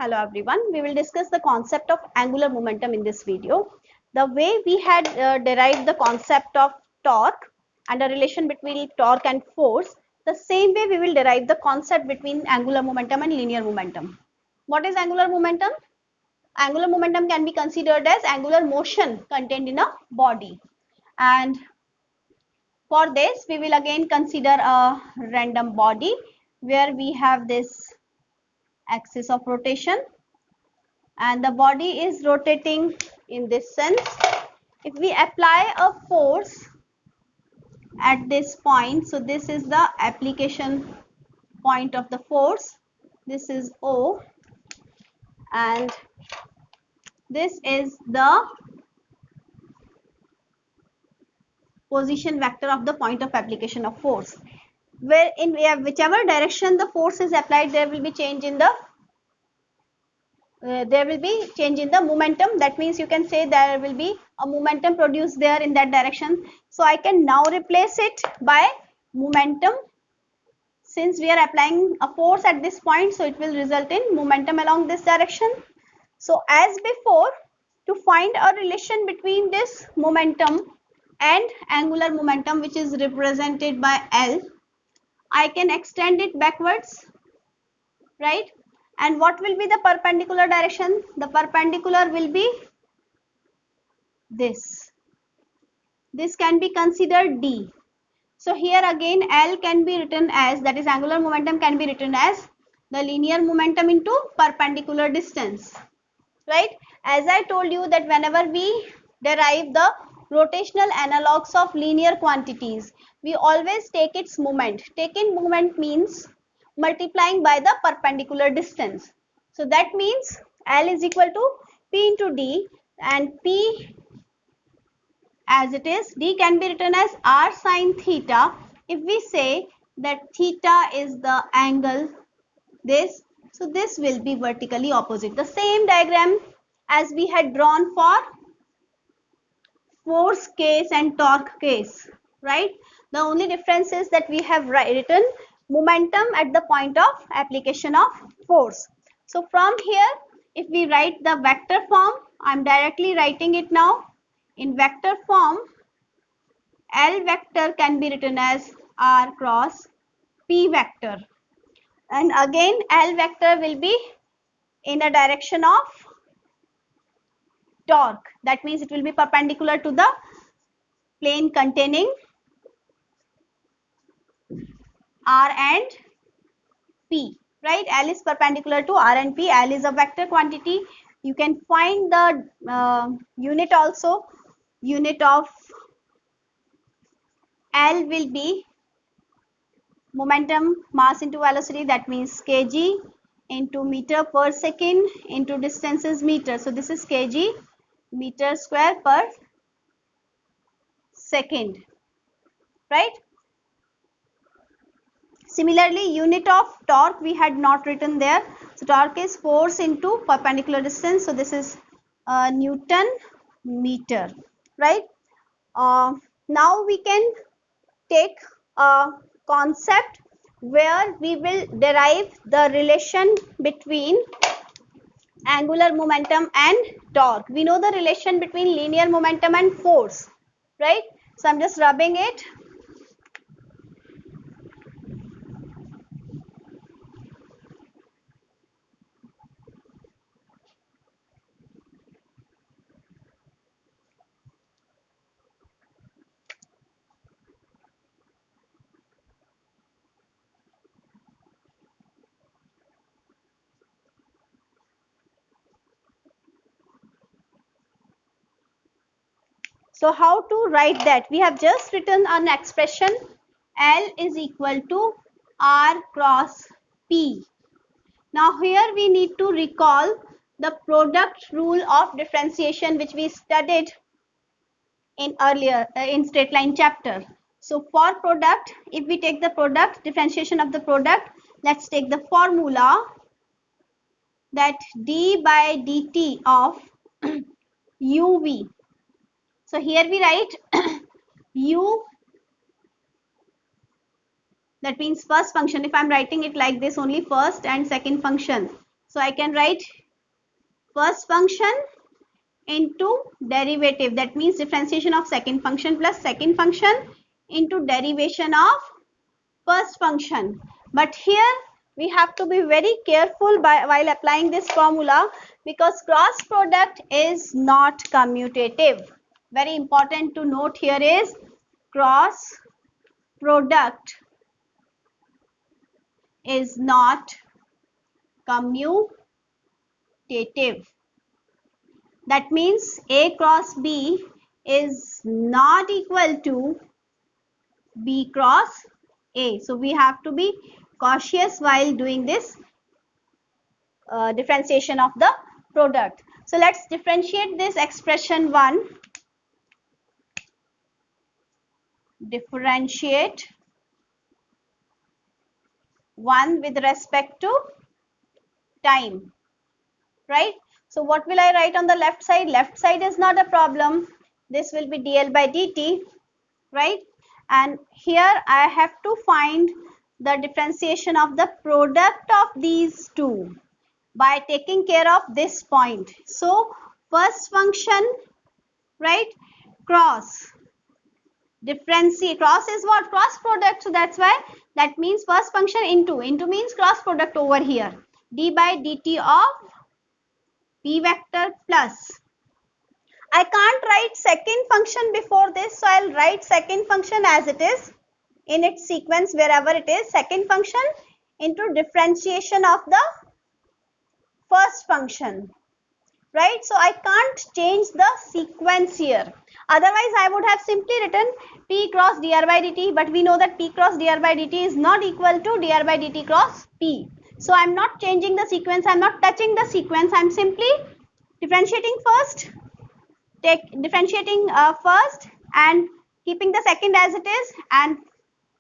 Hello everyone, we will discuss the concept of angular momentum in this video. The way we had derived the concept of torque and a relation between torque and force, the same way we will derive the concept between angular momentum and linear momentum. What is angular momentum? Angular momentum can be considered as angular motion contained in a body. And for this, we will again consider a random body where we have this axis of rotation and the body is rotating in this sense. If we apply a force at this point, so this is the application point of the force, this is O, and this is the position vector of the point of application of force, where in whichever direction the force is applied, there will be change in the momentum. That means you can say there will be a momentum produced there in that direction. So I can now replace it by momentum. Since we are applying a force at this point, so it will result in momentum along this direction. So as before, to find a relation between this momentum and angular momentum, which is represented by L, I can extend it backwards, right? And what will be the perpendicular direction? The perpendicular will be this. This can be considered D. So here again L can be written as, that is angular momentum can be written as the linear momentum into perpendicular distance, right? As I told you that whenever we derive the rotational analogues of linear quantities, we always take its moment. Taken moment means multiplying by the perpendicular distance. So that means L is equal to P into D, and P as it is, D can be written as R sine theta. If we say that theta is the angle, this, so this will be vertically opposite. The same diagram as we had drawn for force case and torque case, right? The only difference is that we have written momentum at the point of application of force. So from here, if we write the vector form, I'm directly writing it now. In vector form, L vector can be written as R cross P vector. And again, L vector will be in a direction of torque. That means it will be perpendicular to the plane containing R and P, right? L is perpendicular to R and P. L is a vector quantity. You can find the unit also. Unit of L will be momentum mass into velocity, that means kg into meter per second into distance is meter. So this is kg meter square per second, right? Similarly, unit of torque we had not written there. So torque is force into perpendicular distance. So this is Newton meter, right? Now we can take a concept where we will derive the relation between angular momentum and torque. We know the relation between linear momentum and force, right? So I'm just rubbing it. So how to write that? We have just written an expression L is equal to R cross P. Now here we need to recall the product rule of differentiation which we studied in earlier in straight line chapter. So for product, if we take the product, differentiation of the product, let's take the formula that d by dt of uv. So here we write u, that means first function. If I'm writing it like this, only first and second function. So I can write first function into derivative. That means differentiation of second function plus second function into derivation of first function. But here we have to be very careful while applying this formula, because cross product is not commutative. Very important to note here is cross product is not commutative. That means A cross B is not equal to B cross A. So we have to be cautious while doing this differentiation of the product. So let's differentiate this expression 1. Differentiate 1 with respect to time, right? So what will I write on the left side? Left side is not a problem. This will be dl by dt, right? And here I have to find the differentiation of the product of these two by taking care of this point. So first function, right, cross differentiate, cross is what? Cross product. So that's why that means first function into means cross product over here, d by dt of p vector plus, I can't write second function before this, so I'll write second function as it is in its sequence wherever it is, second function into differentiation of the first function, right? So I can't change the sequence here. Otherwise, I would have simply written p cross dr by dt, but we know that p cross dr by dt is not equal to dr by dt cross p. So I'm not changing the sequence, I'm not touching the sequence, I'm simply differentiating first, differentiating first and keeping the second as it is, and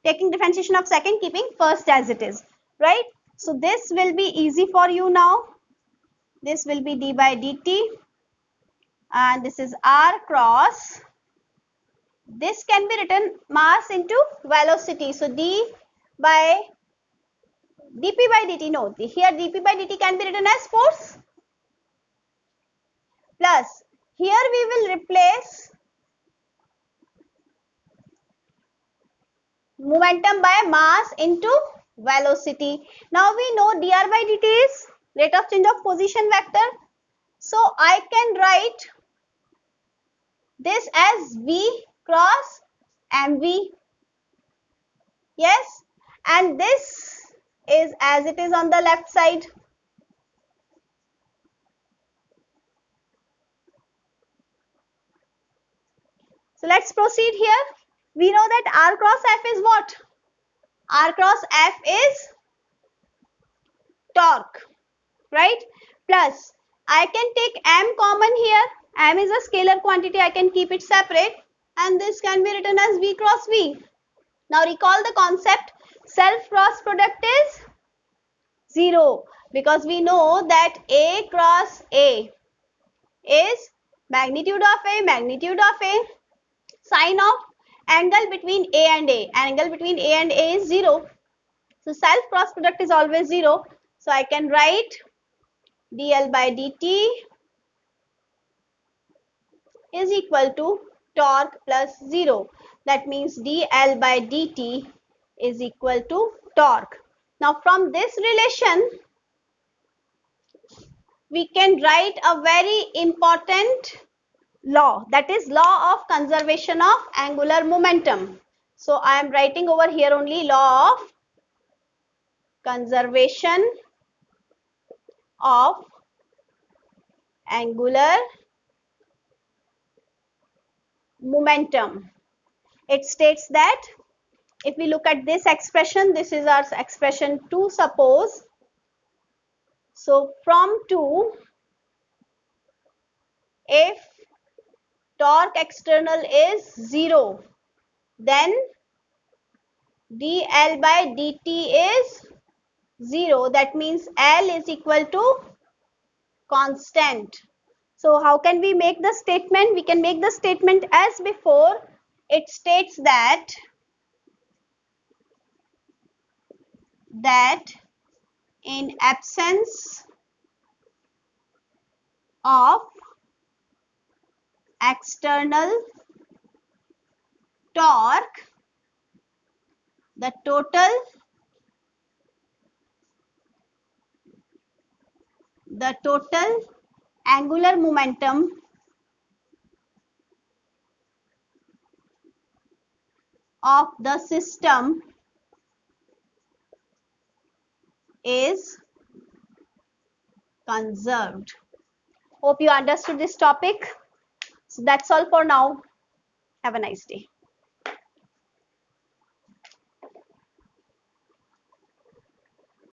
taking differentiation of second, keeping first as it is, right? So this will be easy for you now. This will be d by dt and this is r cross, this can be written mass into velocity. So d by dp by dt, no, here dp by dt can be written as force, plus here we will replace momentum by mass into velocity. Now we know dr by dt is rate of change of position vector. So I can write this as v cross mv. Yes, and this is as it is on the left side. So let's proceed here. We know that r cross f is what? R cross f is torque, right? Plus I can take m common here. M is a scalar quantity, I can keep it separate, and this can be written as v cross v. Now recall the concept, self cross product is 0, because we know that a cross a is magnitude of a, sine of angle between a and a. Angle between a and a is 0. So self cross product is always 0. So I can write dl by dt is equal to torque plus 0. That means dl by dt is equal to torque. Now from this relation, we can write a very important law, that is law of conservation of angular momentum. So I am writing over here only law of conservation of angular momentum. It states that if we look at this expression, this is our expression 2, suppose. So from 2, if torque external is 0, then dl by dt is 0. That means L is equal to constant. So how can we make the statement? We can make the statement as before. It states that in absence of external torque, the total angular momentum of the system is conserved. Hope you understood this topic. So that's all for now. Have a nice day.